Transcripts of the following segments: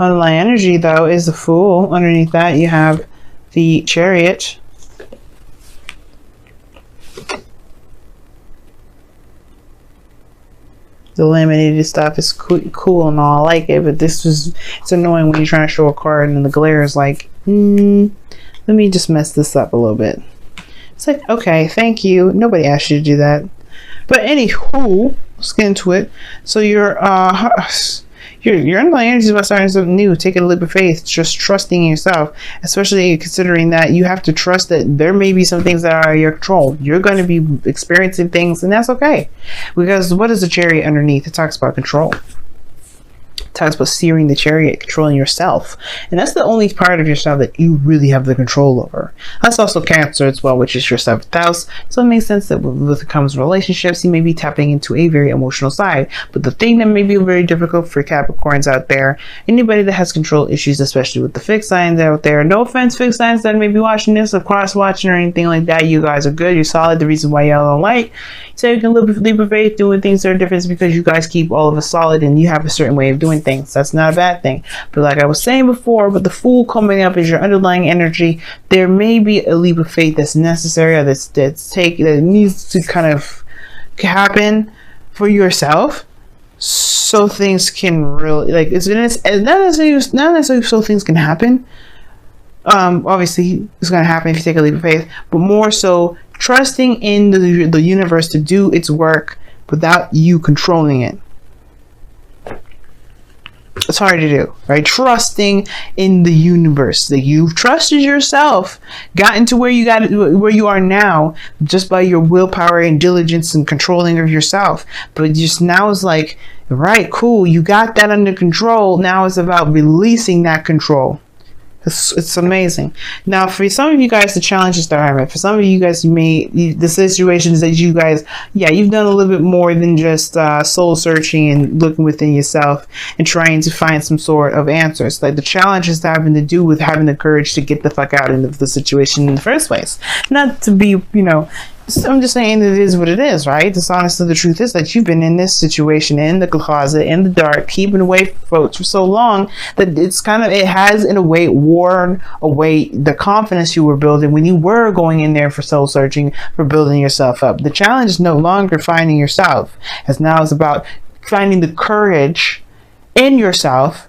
Underlying energy, though, is the Fool. Underneath that, you have the Chariot. The laminated stuff is cool and all. I like it, but it's annoying when you're trying to show a card and the glare is like, let me just mess this up a little bit. It's like, okay, thank you. Nobody asked you to do that. But anywho, let's get into it. So your underlying energy is about starting something new, taking a leap of faith, just trusting in yourself, especially considering that you have to trust that there may be some things that are out of your control. You're going to be experiencing things, and that's okay. Because what is the Chariot underneath? It talks about control. It talks about steering the chariot, controlling yourself. And that's the only part of yourself that you really have the control over. That's also Cancer as well, which is your 7th house. So it makes sense that with it comes relationships, you may be tapping into a very emotional side. But the thing that may be very difficult for Capricorns out there, anybody that has control issues, especially with the fixed signs out there, no offense, fixed signs that may be watching this or cross watching or anything like that, you guys are good, you're solid. The reason why y'all don't like, so you can leap of faith doing things that are different is because you guys keep all of us solid and you have a certain way of doing things. That's not a bad thing. But like I was saying before, with the Fool coming up as your underlying energy, there may be a leap of faith that's necessary or that needs to kind of happen for yourself, so things can really, like, it's not necessarily so things can happen. Obviously it's going to happen if you take a leap of faith, but more so trusting in the universe to do its work without you controlling it. It's hard to do, right? Trusting in the universe, that you've trusted yourself, gotten to where you are now, just by your willpower and diligence and controlling of yourself. But just now it's like, right, cool, you got that under control. Now it's about releasing that control. It's amazing. Now, for some of you guys, the challenge is the Hermit. For some of you guys, the situations that you guys, you've done a little bit more than just soul searching and looking within yourself and trying to find some sort of answers. Like, the challenge is having to do with having the courage to get the fuck out of the situation in the first place. Not to be, I'm just saying that it is what it is, right? Honestly, the truth is that you've been in this situation, in the closet, in the dark, keeping away from folks for so long that it has in a way worn away the confidence you were building when you were going in there for soul searching, for building yourself up. The challenge is no longer finding yourself, as now it's about finding the courage in yourself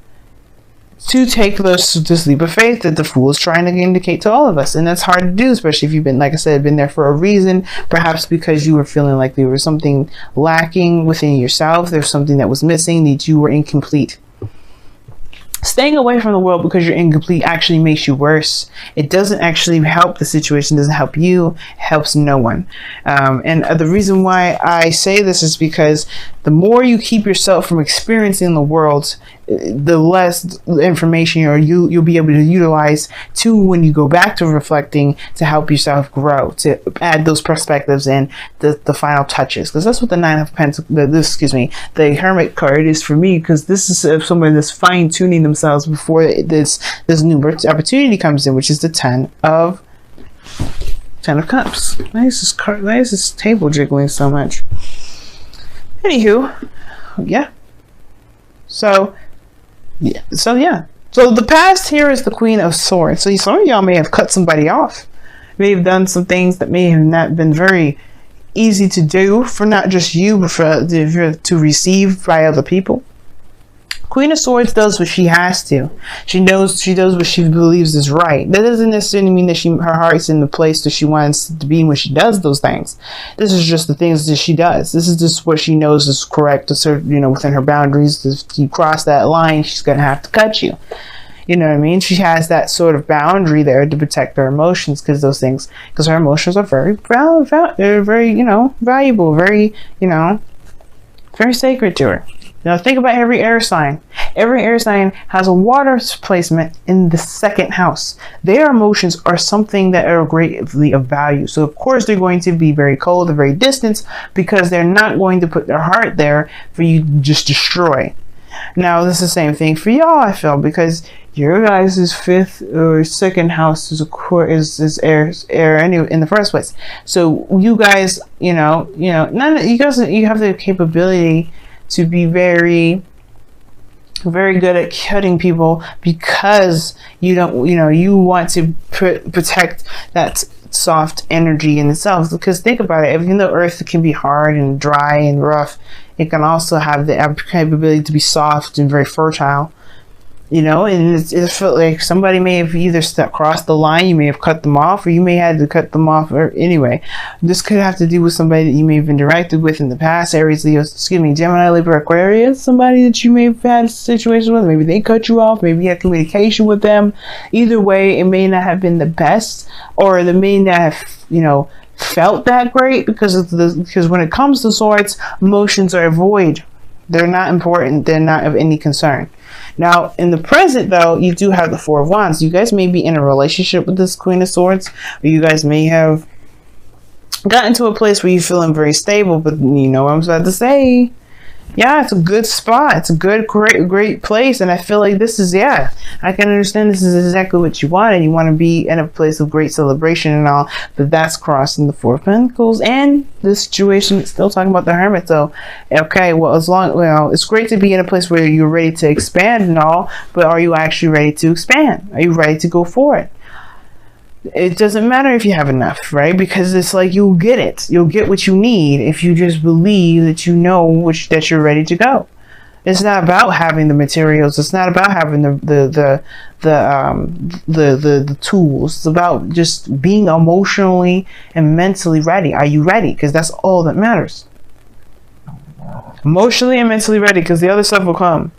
to take this leap of faith that the Fool is trying to indicate to all of us. And that's hard to do, especially if you've been, like I said, been there for a reason, perhaps because you were feeling like there was something lacking within yourself, there's something that was missing, that you were incomplete. Staying away from the world because you're incomplete actually makes you worse. It doesn't actually help the situation, doesn't help you, it helps no one. And the reason why I say this is because the more you keep yourself from experiencing the world, the less information you'll be able to utilize to when you go back to reflecting, to help yourself grow, to add those perspectives and the final touches. Because that's what the Nine of Pentacles, the Hermit card is for me, because this is someone that's fine-tuning themselves before this new opportunity comes in, which is the Ten of Cups. Why is this table jiggling so much? Anywho, So the past here is the Queen of Swords. So some of y'all may have cut somebody off, may have done some things that may have not been very easy to do for not just you, but to receive by other people. Queen of Swords does what she has to. She does what she believes is right. That doesn't necessarily mean that her heart's in the place that she wants to be when she does those things. This is just the things that she does. This is just what she knows is correct to serve, within her boundaries. If you cross that line, she's gonna have to cut you. You know what I mean? She has that sort of boundary there to protect her emotions, because her emotions are very they're very, valuable, very, very sacred to her. Now think about every air sign. Every air sign has a water placement in the 2nd house. Their emotions are something that are greatly of value. So of course they're going to be very cold and very distant, because they're not going to put their heart there for you to just destroy. Now this is the same thing for y'all, I feel, because your guys' 5th or 2nd house is air anyway in the first place. So you guys, you have the capability to be very very good at cutting people because you don't, you want to protect that soft energy in itself. Because think about it, even though earth can be hard and dry and rough, it can also have the capability to be soft and very fertile. And it felt like somebody may have either crossed the line, you may have cut them off, or you may have had to cut them off. Or anyway, this could have to do with somebody that you may have interacted with in the past. Aries, Leo, Gemini, Libra, Aquarius, somebody that you may have had a situation with. Maybe they cut you off. Maybe you had communication with them. Either way, it may not have been the best, or they may not have, felt that great, because when it comes to swords, emotions are void. They're not important. They're not of any concern. Now, in the present, though, you do have the Four of Wands. You guys may be in a relationship with this Queen of Swords, or you guys may have gotten to a place where you're feeling very stable, but you know what I'm about to say. Yeah, it's a good spot. It's a good, great place. And I feel like this is, I can understand this is exactly what you want. And you want to be in a place of great celebration and all. But that's crossing the Four of Pentacles. And the situation is still talking about the Hermit. So, okay, well, it's great to be in a place where you're ready to expand and all. But are you actually ready to expand? Are you ready to go for it? It doesn't matter if you have enough, right? Because it's like you'll get it. You'll get what you need if you just believe that that you're ready to go. It's not about having the materials. It's not about having the tools. It's about just being emotionally and mentally ready. Are you ready? Because that's all that matters. Emotionally and mentally ready, because the other stuff will come.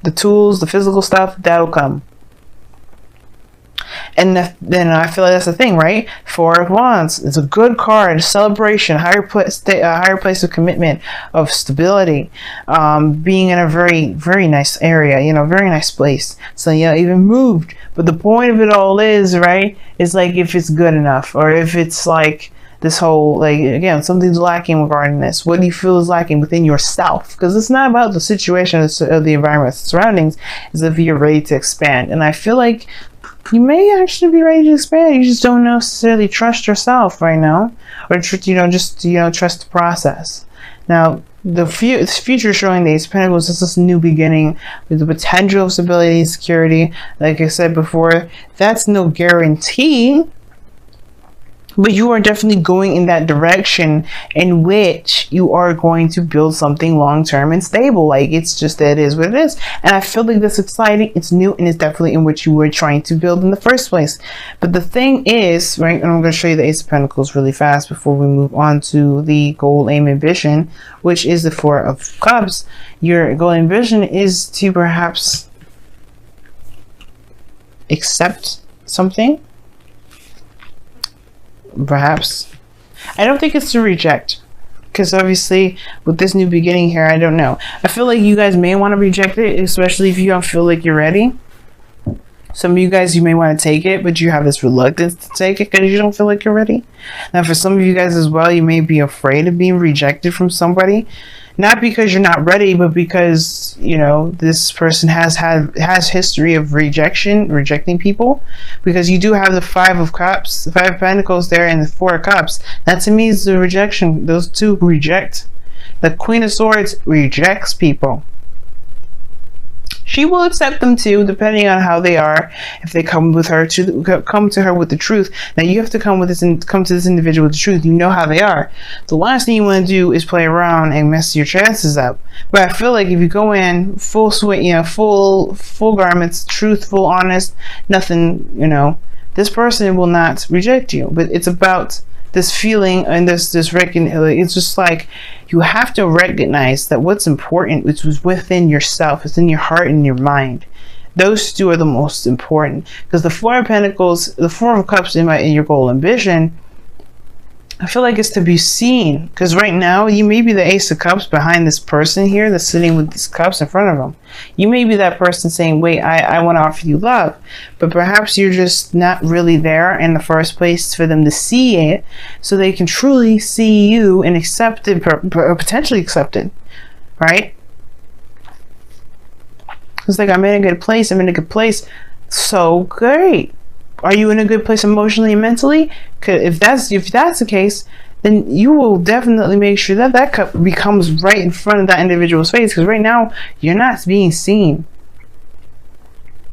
The tools, the physical stuff, that'll come. And then I feel like that's the thing, right? Four of Wands. It's a good card, a celebration, higher place of commitment, of stability, being in a very, very nice area, very nice place. So, even moved. But the point of it all is, right, is like if it's good enough, or if it's like this whole, like, again, something's lacking regarding this. What do you feel is lacking within yourself? Because it's not about the situation of the environment, the surroundings. It's if you're ready to expand. And I feel like you may actually be ready to expand. You just don't necessarily trust yourself right now, or trust the process. Now, the future showing the Ace of Pentacles is this new beginning with the potential of stability and security. Like I said before, that's no guarantee, but you are definitely going in that direction in which you are going to build something long-term and stable. Like, it's just that it is what it is. And I feel like that's exciting. It's new, and it's definitely in which you were trying to build in the first place. But the thing is, right, and I'm going to show you the Ace of Pentacles really fast before we move on to the goal, aim, ambition, which is the Four of Cups. Your goal, ambition is to perhaps accept something. Perhaps. I don't think it's to reject, because obviously with this new beginning here, I don't know. I feel like you guys may want to reject it, especially if you don't feel like you're ready. Some of you guys, you may want to take it, but you have this reluctance to take it because you don't feel like you're ready. Now, for some of you guys as well, you may be afraid of being rejected from somebody. Not because you're not ready, but because, this person has history of rejecting people. Because you do have the Five of Cups, the Five of Pentacles there, and the Four of Cups. That to me is the rejection. Those two reject. The Queen of Swords rejects people. She will accept them too, depending on how they are. If they come to her with the truth. Now you have to come to this individual with the truth. You know how they are. The last thing you want to do is play around and mess your chances up. But I feel like if you go in full sweat, full garments, truthful, honest, nothing, this person will not reject you. But it's about this feeling and this recognition. It's just like you have to recognize that what's important is within yourself. It's in your heart and your mind. Those two are the most important, because the Four of Pentacles, the Four of Cups in your goal, ambition, I feel like it's to be seen. Because right now you may be the Ace of Cups behind this person here that's sitting with these cups in front of them. You may be that person saying, wait, I want to offer you love, but perhaps you're just not really there in the first place for them to see it, so they can truly see you and accept it, potentially accept it, right? It's like, I'm in a good place. So great. Are you in a good place emotionally and mentally? If that's the case, then you will definitely make sure that that cup becomes right in front of that individual's face, because right now you're not being seen.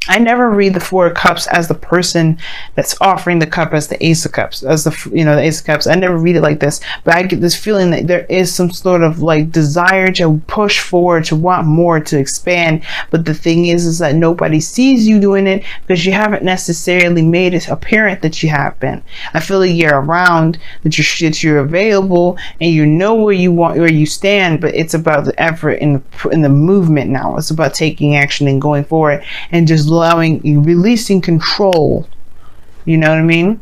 I never read the Four of Cups as the person that's offering the cup as the Ace of Cups, as the, you know, the Ace of Cups. I never read it like this, but I get this feeling that there is some sort of like desire to push forward, to want more, to expand. But the thing is that nobody sees you doing it because you haven't necessarily made it apparent that you have been. I feel like you're around, that you're available, and you know where you want, where you stand. But it's about the effort in the movement now. It's about taking action and going forward, and just allowing you, releasing control. You know what I mean?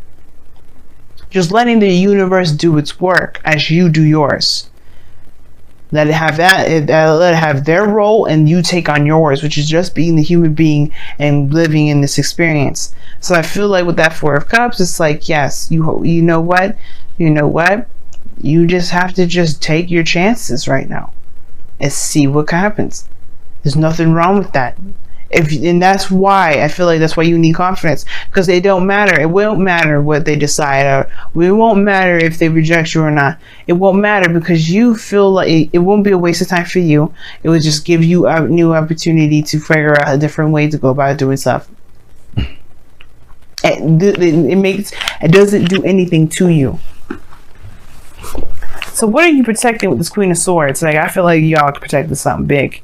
Just letting the universe do its work as you do yours. Let it have let it have their role, and you take on yours, which is just being the human being and living in this experience. So I feel like with that Four of Cups, it's like, yes, you know what, you just have to just take your chances right now and see what happens. There's nothing wrong with that. And that's why I feel like that's why you need confidence, because they don't matter. It won't matter what they decide, or it won't matter if they reject you or not. It won't matter, because you feel like it won't be a waste of time for you. It will just give you a new opportunity to figure out a different way to go about doing stuff. It doesn't do anything to you. So what are you protecting with this Queen of Swords? Like, I feel like y'all can protect something big.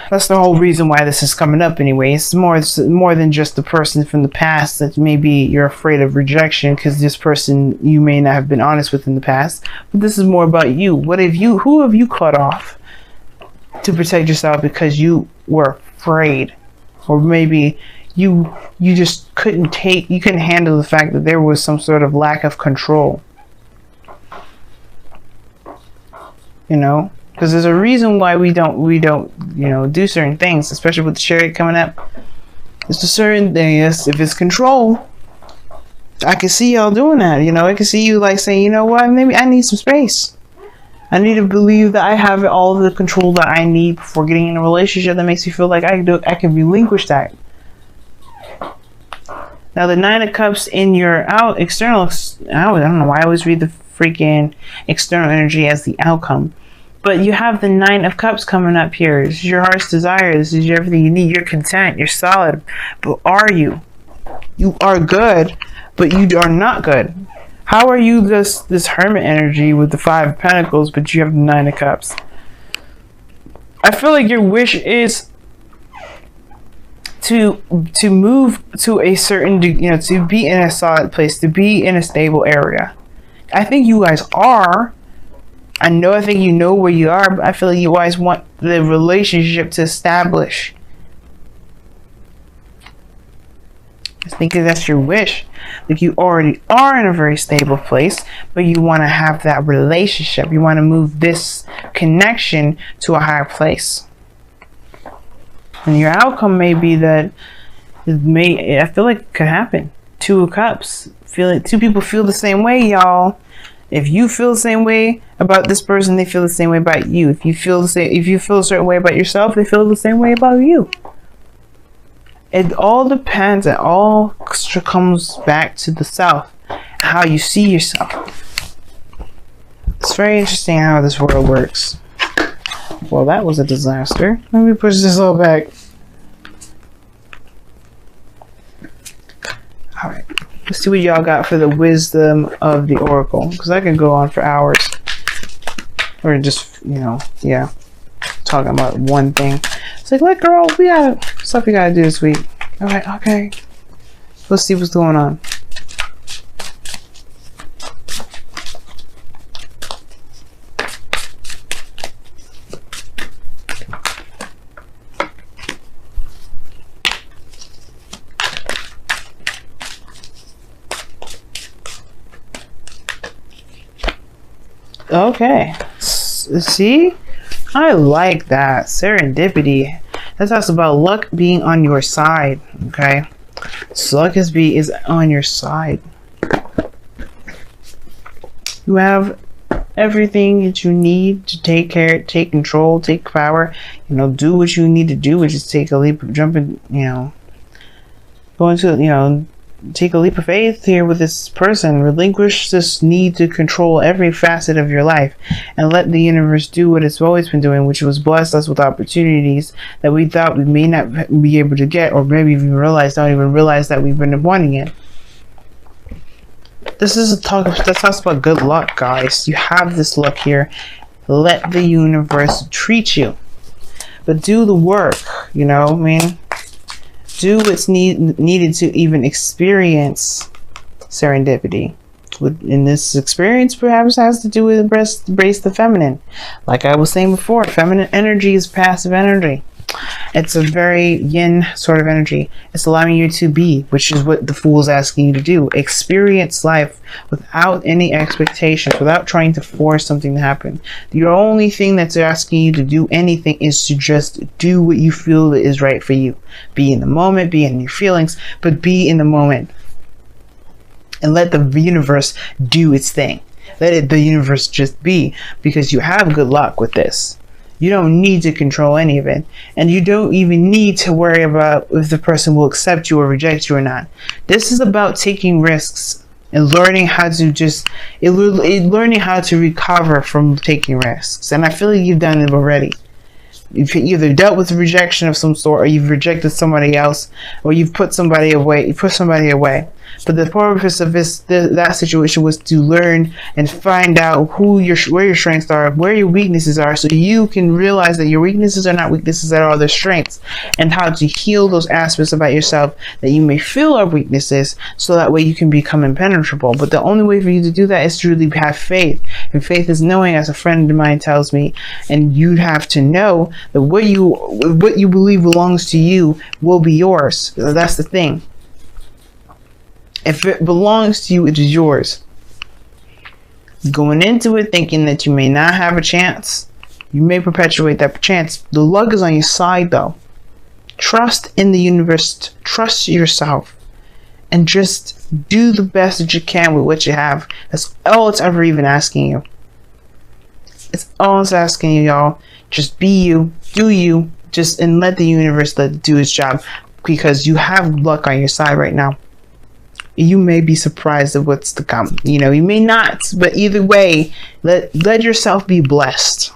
That's the whole reason why this is coming up anyway. It's more than just the person from the past that maybe you're afraid of rejection, because this person you may not have been honest with in the past. But this is more about you. Who have you cut off to protect yourself because you were afraid? Or maybe you just couldn't handle the fact that there was some sort of lack of control. You know? Because there's a reason why we don't, you know, do certain things, especially with the Chariot coming up. It's a certain thing. Yes, if it's control, I can see y'all doing that. You know, I can see you like saying, you know what, maybe I need some space. I need to believe that I have all the control that I need before getting in a relationship that makes me feel like I can relinquish that. Now the Nine of Cups in your external, I don't know why I always read the freaking external energy as the outcome. But you have the Nine of Cups coming up here. This is your heart's desire. This is everything you need. You're content. You're solid. But are you? You are good, but you are not good. How are you this hermit energy with the Five of Pentacles, but you have the Nine of Cups? I feel like your wish is to move to a certain, you know, to be in a solid place, to be in a stable area. I think you guys are. I think you know where you are, but I feel like you always want the relationship to establish. I think that's your wish. Like, you already are in a very stable place, but you want to have that relationship. You want to move this connection to a higher place. And your outcome may be that I feel like it could happen. Two of Cups. Two people feel the same way, y'all. If you feel the same way about this person, they feel the same way about you. If you feel a certain way about yourself, they feel the same way about you. It all depends. It all comes back to the self, how you see yourself. It's very interesting how this world works. Well, that was a disaster. Let me push this all back. All right. Let's see what y'all got for the wisdom of the oracle, because I can go on for hours, or just, you know, yeah, talking about one thing. It's like, girl, we got stuff we gotta do this week. All right, okay, let's see what's going on. Okay, see, I like that. Serendipity. That talks about luck being on your side. Okay, so luck is on your side. You have everything that you need to take care, take control, take power. You know, do what you need to do, which is take a leap, jump in. You know, go into, you know, take a leap of faith here with this person. Relinquish this need to control every facet of your life and let the universe do what it's always been doing, which was bless us with opportunities that we thought we may not be able to get, or maybe even don't even realize that we've been wanting it. This is a talk that talks about good luck, guys. You have this luck here. Let the universe treat you, but do the work. You know, I mean, do what's needed to even experience serendipity. In this experience, perhaps has to do with embrace the feminine. Like I was saying before, feminine energy is passive energy. It's a very yin sort of energy. It's allowing you to be, which is what the Fool is asking you to do. Experience life without any expectations, without trying to force something to happen. The only thing that's asking you to do anything is to just do what you feel is right for you. Be in the moment, be in your feelings, but be in the moment. And let the universe do its thing. Let the universe just be, because you have good luck with this. You don't need to control any of it. And you don't even need to worry about if the person will accept you or reject you or not. This is about taking risks and learning how to learning how to recover from taking risks. And I feel like you've done it already. You've either dealt with rejection of some sort, or you've rejected somebody else, or you've put somebody away. You put somebody away. But the purpose of that situation was to learn and find out where your strengths are, where your weaknesses are, so you can realize that your weaknesses are not weaknesses at all, they're strengths, and how to heal those aspects about yourself that you may feel are weaknesses, so that way you can become impenetrable. But the only way for you to do that is to really have faith. And faith is knowing, as a friend of mine tells me, and you have to know that what you believe belongs to you will be yours. That's the thing. If it belongs to you, it is yours. Going into it thinking that you may not have a chance, you may perpetuate that chance. The luck is on your side, though. Trust in the universe. Trust yourself. And just do the best that you can with what you have. That's all it's ever even asking you. It's all it's asking you, y'all. Just be you. Do you. And let the universe do its job. Because you have luck on your side right now. You may be surprised at what's to come. You know, you may not. But either way, let yourself be blessed.